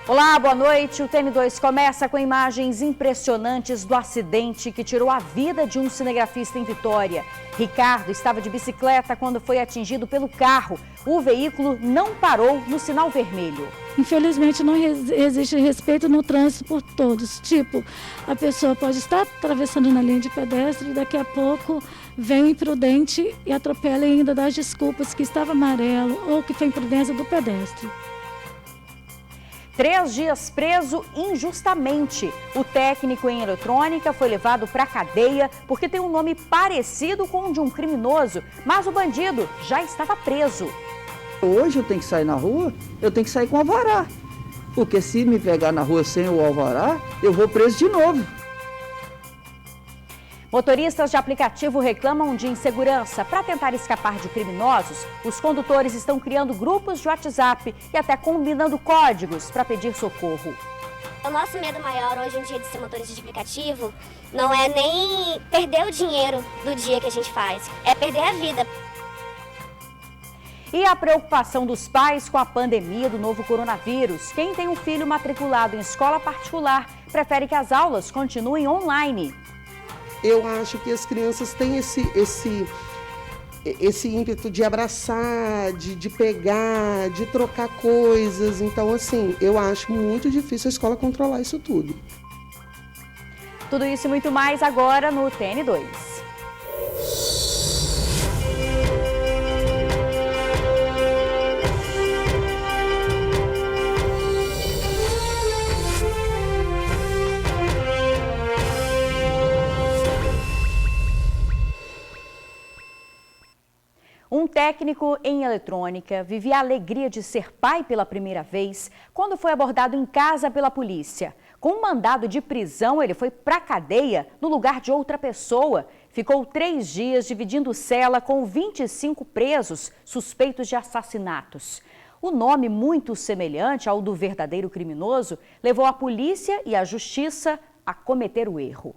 Olá, boa noite. O TN2 começa com imagens impressionantes do acidente que tirou a vida de um cinegrafista em Vitória. Ricardo estava de bicicleta quando foi atingido pelo carro. O veículo não parou no sinal vermelho. Infelizmente não existe respeito no trânsito por todos. Tipo, a pessoa pode estar atravessando na linha de pedestre e daqui a pouco vem imprudente e atropela e ainda dá as desculpas que estava amarelo ou que foi imprudência do pedestre. 3 dias preso injustamente. O técnico em eletrônica foi levado para a cadeia porque tem um nome parecido com o de um criminoso, mas o bandido já estava preso. Hoje eu tenho que sair na rua, eu tenho que sair com alvará. Porque se me pegar na rua sem o alvará, eu vou preso de novo. Motoristas de aplicativo reclamam de insegurança. Para tentar escapar de criminosos, os condutores estão criando grupos de WhatsApp e até combinando códigos para pedir socorro. O nosso medo maior hoje em dia de ser motorista de aplicativo não é nem perder o dinheiro do dia que a gente faz, é perder a vida. E a preocupação dos pais com a pandemia do novo coronavírus. Quem tem um filho matriculado em escola particular prefere que as aulas continuem online. Eu acho que as crianças têm esse ímpeto de abraçar, de pegar, de trocar coisas. Então, assim, eu acho muito difícil a escola controlar isso tudo. Tudo isso e muito mais agora no TN2. Um técnico em eletrônica vivia a alegria de ser pai pela primeira vez quando foi abordado em casa pela polícia. Com um mandado de prisão, ele foi para a cadeia no lugar de outra pessoa. Ficou 3 dias dividindo cela com 25 presos suspeitos de assassinatos. O nome muito semelhante ao do verdadeiro criminoso levou a polícia e a justiça a cometer o erro.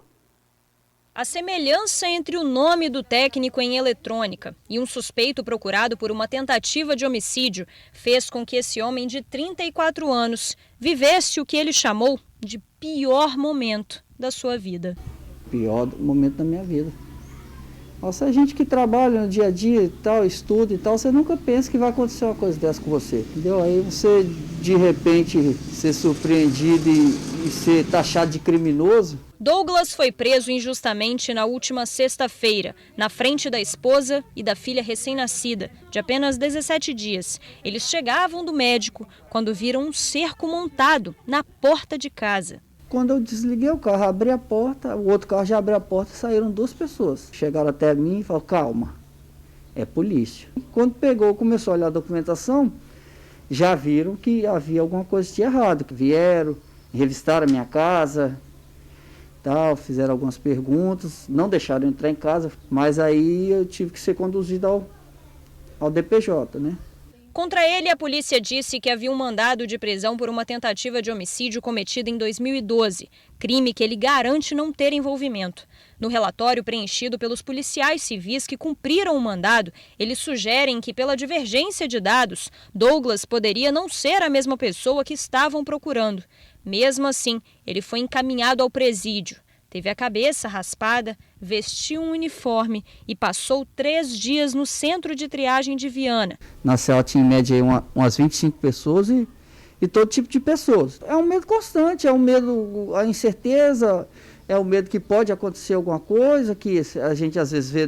A semelhança entre o nome do técnico em eletrônica e um suspeito procurado por uma tentativa de homicídio fez com que esse homem de 34 anos vivesse o que ele chamou de pior momento da sua vida. Pior momento da minha vida. Nossa, a gente que trabalha no dia a dia e tal, estuda e tal, você nunca pensa que vai acontecer uma coisa dessa com você, entendeu? Aí você, de repente, ser surpreendido e ser taxado de criminoso. Douglas foi preso injustamente na última sexta-feira, na frente da esposa e da filha recém-nascida, de apenas 17 dias. Eles chegavam do médico quando viram um cerco montado na porta de casa. Quando eu desliguei o carro, abri a porta, o outro carro já abriu a porta e saíram 2 pessoas. Chegaram até mim e falaram, calma, é polícia. Quando pegou, começou a olhar a documentação, já viram que havia alguma coisa de errado, que vieram, revistaram a minha casa, tal, fizeram algumas perguntas, não deixaram eu entrar em casa, mas aí eu tive que ser conduzido ao DPJ, né? Contra ele, a polícia disse que havia um mandado de prisão por uma tentativa de homicídio cometida em 2012, crime que ele garante não ter envolvimento. No relatório preenchido pelos policiais civis que cumpriram o mandado, eles sugerem que, pela divergência de dados, Douglas poderia não ser a mesma pessoa que estavam procurando. Mesmo assim, ele foi encaminhado ao presídio. Teve a cabeça raspada, vestiu um uniforme e passou 3 dias no centro de triagem de Viana. Na cela tinha em média aí umas 25 pessoas e todo tipo de pessoas. É um medo constante, é um medo, a incerteza, é o medo que pode acontecer alguma coisa, que a gente às vezes vê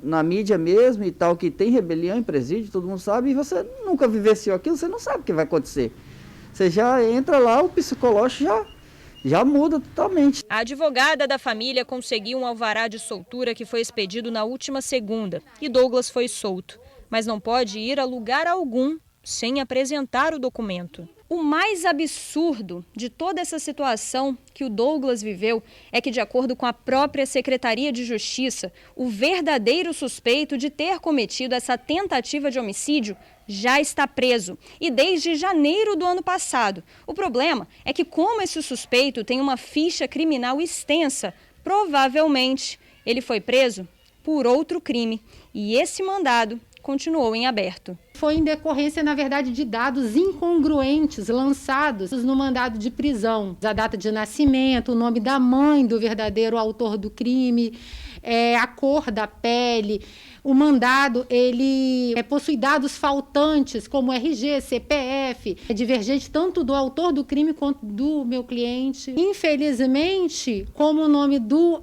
na mídia mesmo e tal, que tem rebelião em presídio, todo mundo sabe, e você nunca vivenciou aquilo, você não sabe o que vai acontecer. Você já entra lá, o psicológico já muda totalmente. A advogada da família conseguiu um alvará de soltura que foi expedido na última segunda e Douglas foi solto, mas não pode ir a lugar algum sem apresentar o documento. O mais absurdo de toda essa situação que o Douglas viveu é que, de acordo com a própria Secretaria de Justiça, o verdadeiro suspeito de ter cometido essa tentativa de homicídio já está preso e desde janeiro do ano passado. O problema é que, como esse suspeito tem uma ficha criminal extensa, provavelmente ele foi preso por outro crime e esse mandado continuou em aberto. Foi em decorrência, na verdade, de dados incongruentes lançados no mandado de prisão. A data de nascimento, o nome da mãe do verdadeiro autor do crime, a cor da pele. O mandado, ele possui dados faltantes, como RG, CPF, é divergente tanto do autor do crime quanto do meu cliente. Infelizmente, como o nome do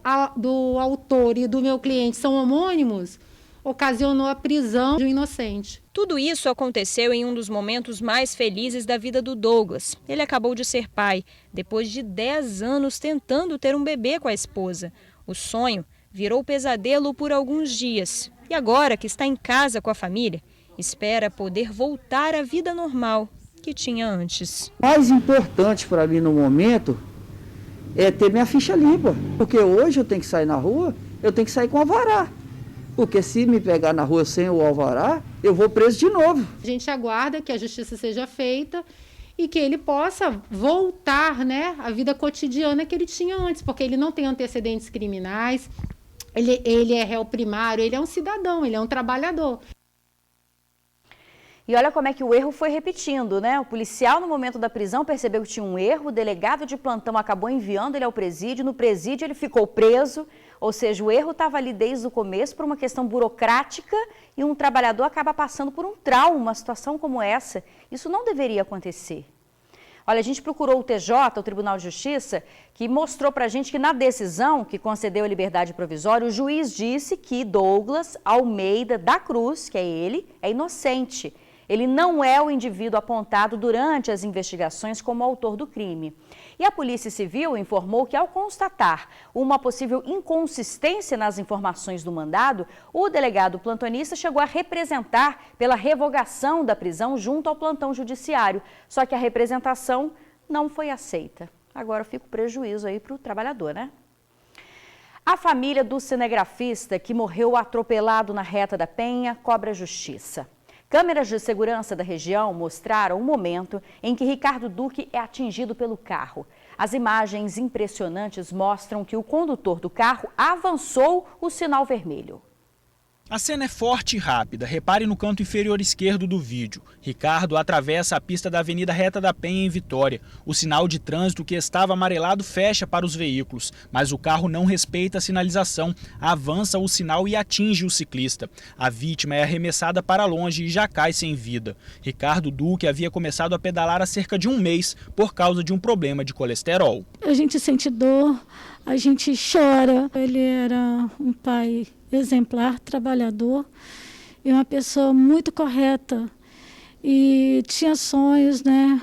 autor e do meu cliente são homônimos, ocasionou a prisão de um inocente. Tudo isso aconteceu em um dos momentos mais felizes da vida do Douglas. Ele acabou de ser pai, depois de 10 anos tentando ter um bebê com a esposa. O sonho virou pesadelo por alguns dias. E agora que está em casa com a família, espera poder voltar à vida normal que tinha antes. O mais importante para mim no momento é ter minha ficha limpa. Porque hoje eu tenho que sair na rua, eu tenho que sair com alvará. Porque se me pegar na rua sem o alvará, eu vou preso de novo. A gente aguarda que a justiça seja feita e que ele possa voltar, né, à vida cotidiana que ele tinha antes, porque ele não tem antecedentes criminais, ele é réu primário, ele é um cidadão, ele é um trabalhador. E olha como é que o erro foi repetindo, né? O policial, no momento da prisão, percebeu que tinha um erro, o delegado de plantão acabou enviando ele ao presídio, no presídio ele ficou preso, ou seja, o erro estava ali desde o começo por uma questão burocrática e um trabalhador acaba passando por um trauma, uma situação como essa. Isso não deveria acontecer. Olha, a gente procurou o TJ, o Tribunal de Justiça, que mostrou para a gente que na decisão que concedeu a liberdade provisória, o juiz disse que Douglas Almeida da Cruz, que é ele, é inocente. Ele não é o indivíduo apontado durante as investigações como autor do crime. E a Polícia Civil informou que, ao constatar uma possível inconsistência nas informações do mandado, o delegado plantonista chegou a representar pela revogação da prisão junto ao plantão judiciário. Só que a representação não foi aceita. Agora fica o prejuízo aí para o trabalhador, né? A família do cinegrafista que morreu atropelado na Reta da Penha cobra justiça. Câmeras de segurança da região mostraram o momento em que Ricardo Duque é atingido pelo carro. As imagens impressionantes mostram que o condutor do carro avançou o sinal vermelho. A cena é forte e rápida. Repare no canto inferior esquerdo do vídeo. Ricardo atravessa a pista da Avenida Reta da Penha em Vitória. O sinal de trânsito que estava amarelado fecha para os veículos, mas o carro não respeita a sinalização, avança o sinal e atinge o ciclista. A vítima é arremessada para longe e já cai sem vida. Ricardo Duque havia começado a pedalar há cerca de um mês por causa de um problema de colesterol. A gente sente dor, a gente chora. Ele era um pai exemplar, trabalhador e uma pessoa muito correta e tinha sonhos, né,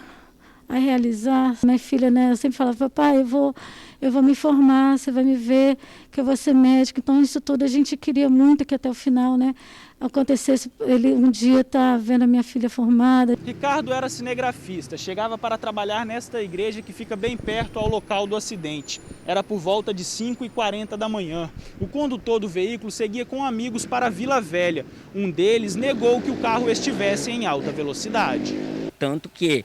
a realizar. Minha filha, né, eu sempre falava: papai, eu vou me formar, você vai me ver que eu vou ser médico. Então isso tudo a gente queria muito que até o final, né, acontecesse, ele um dia tá vendo a minha filha formada. Ricardo era cinegrafista, chegava para trabalhar nesta igreja que fica bem perto ao local do acidente. Era por volta de 5h40 da manhã. O condutor do veículo seguia com amigos para Vila Velha. Um deles negou que o carro estivesse em alta velocidade. Tanto que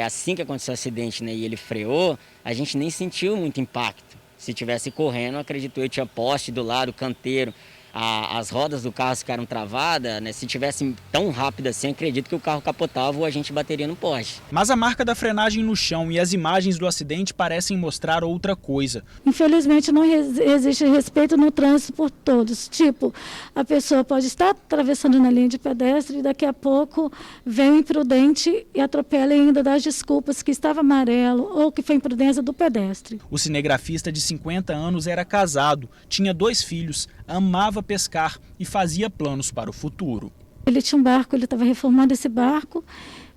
assim que aconteceu o acidente, né, e ele freou, a gente nem sentiu muito impacto. Se tivesse correndo, acredito eu, tinha poste do lado, canteiro. As rodas do carro ficaram travadas, né? Se tivesse tão rápido assim, acredito que o carro capotava ou a gente bateria no poste. Mas a marca da frenagem no chão e as imagens do acidente parecem mostrar outra coisa. Infelizmente não existe respeito no trânsito por todos. Tipo, a pessoa pode estar atravessando na linha de pedestre e daqui a pouco vem um imprudente e atropela e ainda dá as desculpas que estava amarelo ou que foi imprudência do pedestre. O cinegrafista de 50 anos era casado, tinha 2 filhos, amava pescar e fazia planos para o futuro. Ele tinha um barco, ele estava reformando esse barco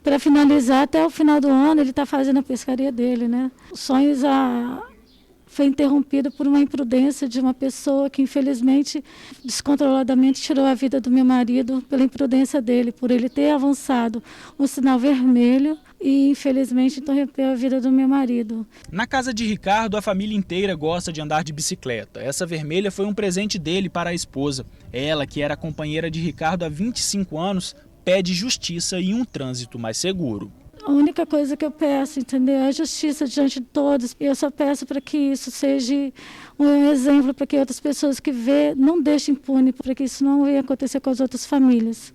para finalizar até o final do ano, ele está fazendo a pescaria dele, né? Os sonhos foi interrompido por uma imprudência de uma pessoa que infelizmente, descontroladamente tirou a vida do meu marido pela imprudência dele, por ele ter avançado um sinal vermelho e infelizmente interrompeu a vida do meu marido. Na casa de Ricardo, a família inteira gosta de andar de bicicleta. Essa vermelha foi um presente dele para a esposa. Ela, que era companheira de Ricardo há 25 anos, pede justiça e um trânsito mais seguro. A única coisa que eu peço, entendeu, é a justiça diante de todos. E eu só peço para que isso seja um exemplo para que outras pessoas que vê não deixem impune, para que isso não venha acontecer com as outras famílias.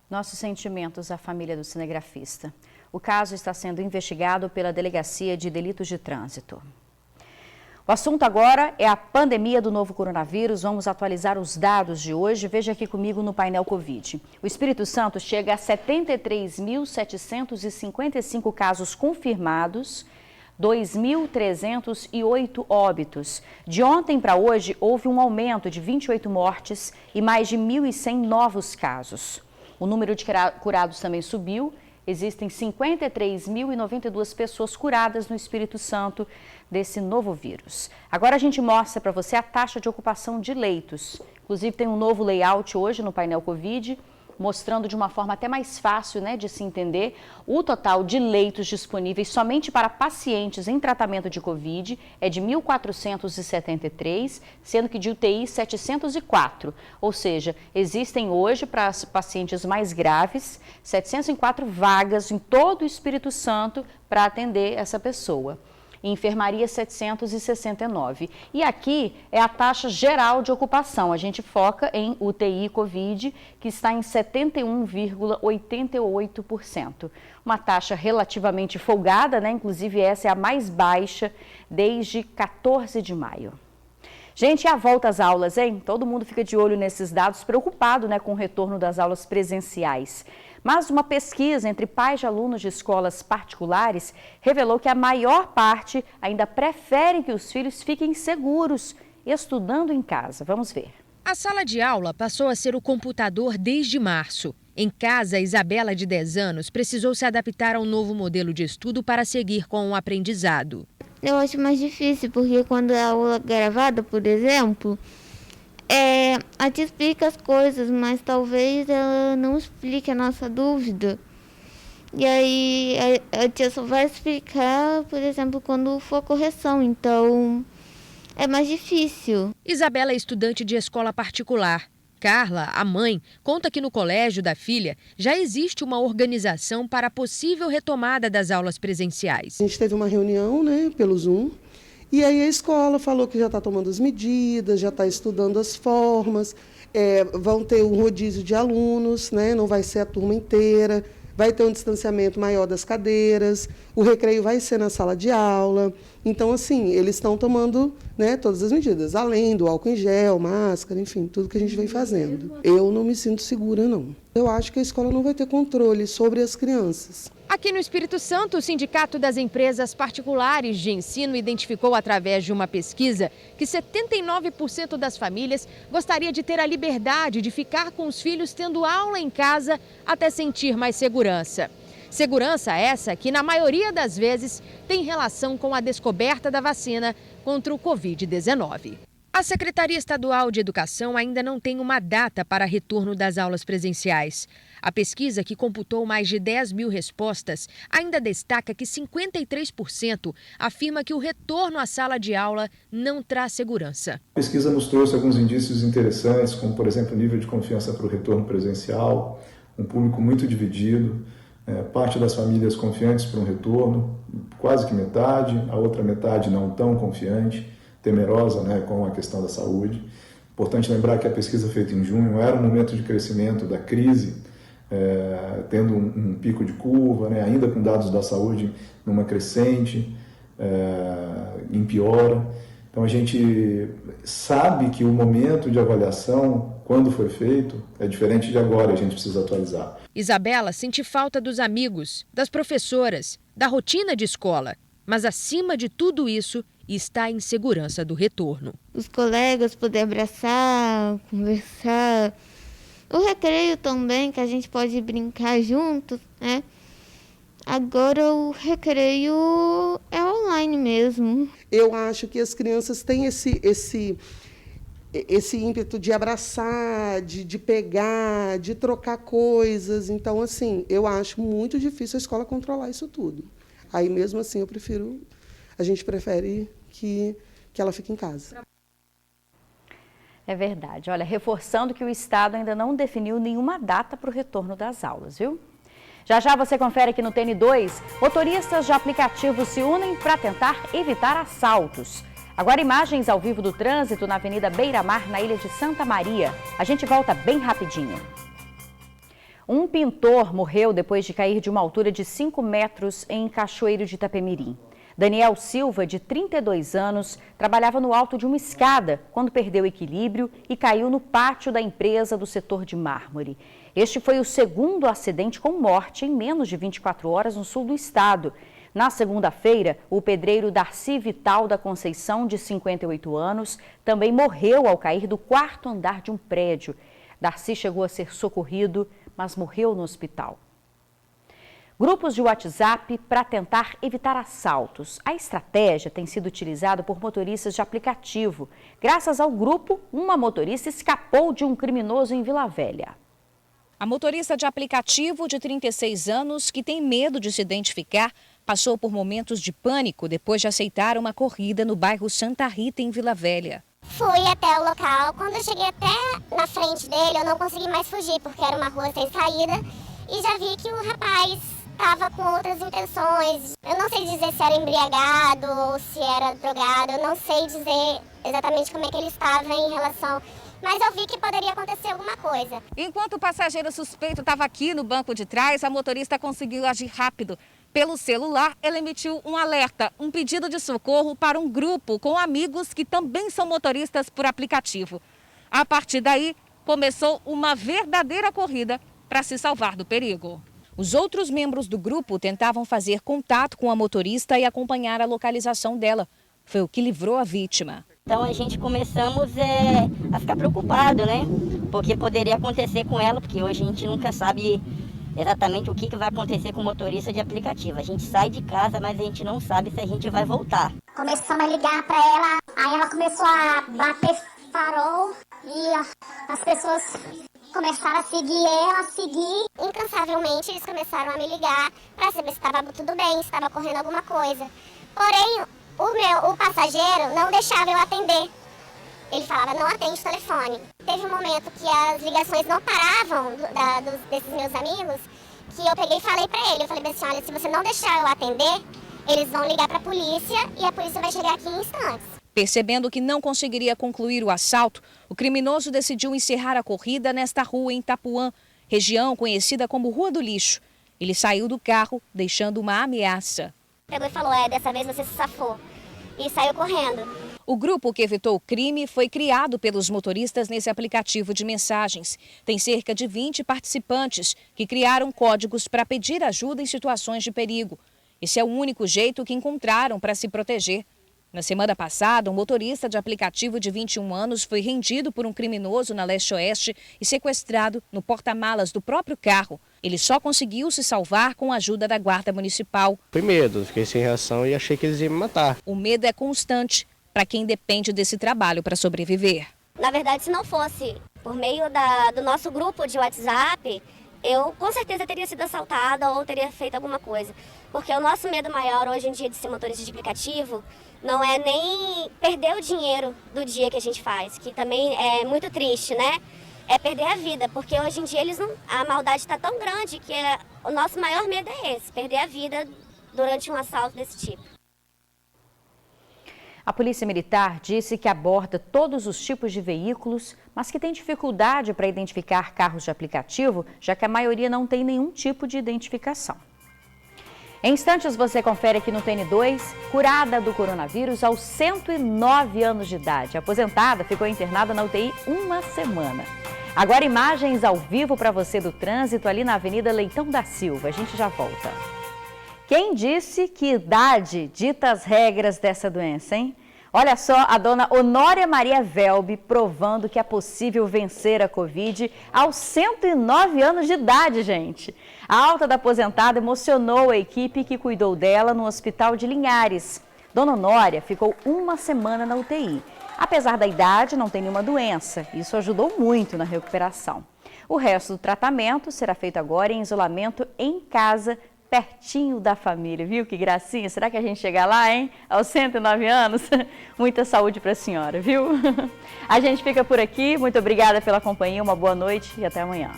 Nossos sentimentos à família do cinegrafista. O caso está sendo investigado pela Delegacia de Delitos de Trânsito. O assunto agora é a pandemia do novo coronavírus. Vamos atualizar os dados de hoje. Veja aqui comigo no painel Covid. O Espírito Santo chega a 73.755 casos confirmados, 2.308 óbitos. De ontem para hoje, houve um aumento de 28 mortes e mais de 1.100 novos casos. O número de curados também subiu. Existem 53.092 pessoas curadas no Espírito Santo desse novo vírus. Agora a gente mostra para você a taxa de ocupação de leitos. Inclusive tem um novo layout hoje no painel Covid, mostrando de uma forma até mais fácil, né, de se entender, o total de leitos disponíveis somente para pacientes em tratamento de Covid é de 1.473, sendo que de UTI 704. Ou seja, existem hoje para pacientes mais graves 704 vagas em todo o Espírito Santo para atender essa pessoa. Em enfermaria 769. E aqui é a taxa geral de ocupação. A gente foca em UTI Covid, que está em 71,88%. Uma taxa relativamente folgada, né? Inclusive essa é a mais baixa desde 14 de maio. Gente, e a volta às aulas, hein? Todo mundo fica de olho nesses dados, preocupado, né, com o retorno das aulas presenciais. Mas uma pesquisa entre pais de alunos de escolas particulares revelou que a maior parte ainda prefere que os filhos fiquem seguros estudando em casa. Vamos ver. A sala de aula passou a ser o computador desde março. Em casa, Isabela, de 10 anos, precisou se adaptar ao novo modelo de estudo para seguir com o aprendizado. Eu acho mais difícil, porque quando é aula gravada, por exemplo, a tia explica as coisas, mas talvez ela não explique a nossa dúvida. E aí a tia só vai explicar, por exemplo, quando for correção. Então, é mais difícil. Isabela é estudante de escola particular. Carla, a mãe, conta que no colégio da filha já existe uma organização para a possível retomada das aulas presenciais. A gente teve uma reunião, né, pelo Zoom. E aí a escola falou que já está tomando as medidas, já está estudando as formas, vão ter um rodízio de alunos, né? Não vai ser a turma inteira, vai ter um distanciamento maior das cadeiras, o recreio vai ser na sala de aula. Então, assim, eles estão tomando, né, todas as medidas, além do álcool em gel, máscara, enfim, tudo que a gente vem fazendo. Eu não me sinto segura, não. Eu acho que a escola não vai ter controle sobre as crianças. Aqui no Espírito Santo, o Sindicato das Empresas Particulares de Ensino identificou através de uma pesquisa que 79% das famílias gostaria de ter a liberdade de ficar com os filhos tendo aula em casa até sentir mais segurança. Segurança essa que, na maioria das vezes, tem relação com a descoberta da vacina contra o Covid-19. A Secretaria Estadual de Educação ainda não tem uma data para retorno das aulas presenciais. A pesquisa, que computou mais de 10 mil respostas, ainda destaca que 53% afirma que o retorno à sala de aula não traz segurança. A pesquisa nos trouxe alguns indícios interessantes, como, por exemplo, o nível de confiança para o retorno presencial, um público muito dividido, parte das famílias confiantes para um retorno, quase que metade, a outra metade não tão confiante, temerosa, né, com a questão da saúde. Importante lembrar que a pesquisa feita em junho era um momento de crescimento da crise, tendo um pico de curva, né, ainda com dados da saúde numa crescente, em piora. Então a gente sabe que o momento de avaliação, quando foi feito, é diferente de agora, a gente precisa atualizar. Isabela sente falta dos amigos, das professoras, da rotina de escola, mas acima de tudo isso, está a insegurança do retorno. Os colegas poder abraçar, conversar, o recreio também, que a gente pode brincar juntos, né? Agora o recreio é online mesmo. Eu acho que as crianças têm esse ímpeto de abraçar, de pegar, de trocar coisas. Então, assim, eu acho muito difícil a escola controlar isso tudo. Aí, mesmo assim, a gente prefere que ela fique em casa. É verdade. Olha, reforçando que o Estado ainda não definiu nenhuma data para o retorno das aulas, viu? Já já você confere aqui no TN2, motoristas de aplicativos se unem para tentar evitar assaltos. Agora imagens ao vivo do trânsito na Avenida Beira-Mar, na Ilha de Santa Maria. A gente volta bem rapidinho. Um pintor morreu depois de cair de uma altura de 5 metros em Cachoeiro de Itapemirim. Daniel Silva, de 32 anos, trabalhava no alto de uma escada quando perdeu o equilíbrio e caiu no pátio da empresa do setor de mármore. Este foi o segundo acidente com morte em menos de 24 horas no sul do estado. Na segunda-feira, o pedreiro Darcy Vital da Conceição, de 58 anos, também morreu ao cair do 4º andar de um prédio. Darcy chegou a ser socorrido, mas morreu no hospital. Grupos de WhatsApp para tentar evitar assaltos. A estratégia tem sido utilizada por motoristas de aplicativo. Graças ao grupo, uma motorista escapou de um criminoso em Vila Velha. A motorista de aplicativo de 36 anos, que tem medo de se identificar, passou por momentos de pânico depois de aceitar uma corrida no bairro Santa Rita, em Vila Velha. Fui até o local. Quando eu cheguei até na frente dele, eu não consegui mais fugir, porque era uma rua sem saída. E já vi que o rapaz estava com outras intenções. Eu não sei dizer se era embriagado ou se era drogado. Eu não sei dizer exatamente como é que ele estava em relação... Mas eu vi que poderia acontecer alguma coisa. Enquanto o passageiro suspeito estava aqui no banco de trás, a motorista conseguiu agir rápido. Pelo celular, ela emitiu um alerta, um pedido de socorro para um grupo com amigos que também são motoristas por aplicativo. A partir daí, começou uma verdadeira corrida para se salvar do perigo. Os outros membros do grupo tentavam fazer contato com a motorista e acompanhar a localização dela. Foi o que livrou a vítima. Então a gente começamos a ficar preocupado, né? Porque poderia acontecer com ela, porque hoje a gente nunca sabe exatamente o que vai acontecer com o motorista de aplicativo. A gente sai de casa, mas a gente não sabe se a gente vai voltar. Começamos a ligar para ela, aí ela começou a bater farol e as pessoas começaram a seguir incansavelmente. Eles começaram a me ligar para saber se estava tudo bem, se estava correndo alguma coisa. Porém, o passageiro não deixava eu atender. Ele falava, não atende o telefone. Teve um momento que as ligações não paravam desses meus amigos, que eu peguei e falei pra ele. Eu falei assim, olha, se você não deixar eu atender, eles vão ligar pra polícia e a polícia vai chegar aqui em instantes. Percebendo que não conseguiria concluir o assalto, o criminoso decidiu encerrar a corrida nesta rua em Itapuã, região conhecida como Rua do Lixo. Ele saiu do carro, deixando uma ameaça. Pegou e falou, dessa vez você se safou. E saiu correndo. O grupo que evitou o crime foi criado pelos motoristas nesse aplicativo de mensagens. Tem cerca de 20 participantes que criaram códigos para pedir ajuda em situações de perigo. Esse é o único jeito que encontraram para se proteger. Na semana passada, um motorista de aplicativo de 21 anos foi rendido por um criminoso na Leste-Oeste e sequestrado no porta-malas do próprio carro. Ele só conseguiu se salvar com a ajuda da Guarda Municipal. Foi medo, fiquei sem reação e achei que eles iam me matar. O medo é constante para quem depende desse trabalho para sobreviver. Na verdade, se não fosse por meio do nosso grupo de WhatsApp, eu com certeza teria sido assaltada ou teria feito alguma coisa. Porque o nosso medo maior hoje em dia de ser motorista de aplicativo não é nem perder o dinheiro do dia que a gente faz, que também é muito triste, né? É perder a vida, porque hoje em dia a maldade está tão grande que o nosso maior medo é esse, perder a vida durante um assalto desse tipo. A Polícia Militar disse que aborda todos os tipos de veículos, mas que tem dificuldade para identificar carros de aplicativo, já que a maioria não tem nenhum tipo de identificação. Em instantes você confere aqui no TN2, curada do coronavírus aos 109 anos de idade. A aposentada ficou internada na UTI uma semana. Agora imagens ao vivo para você do trânsito ali na Avenida Leitão da Silva. A gente já volta. Quem disse que idade dita as regras dessa doença, hein? Olha só a dona Honória Maria Velbe provando que é possível vencer a Covid aos 109 anos de idade, gente. A alta da aposentada emocionou a equipe que cuidou dela no Hospital de Linhares. Dona Honória ficou uma semana na UTI. Apesar da idade, não tem nenhuma doença. Isso ajudou muito na recuperação. O resto do tratamento será feito agora em isolamento em casa, pertinho da família. Viu que gracinha? Será que a gente chega lá, hein? Aos 109 anos? Muita saúde para a senhora, viu? A gente fica por aqui. Muito obrigada pela companhia, uma boa noite e até amanhã.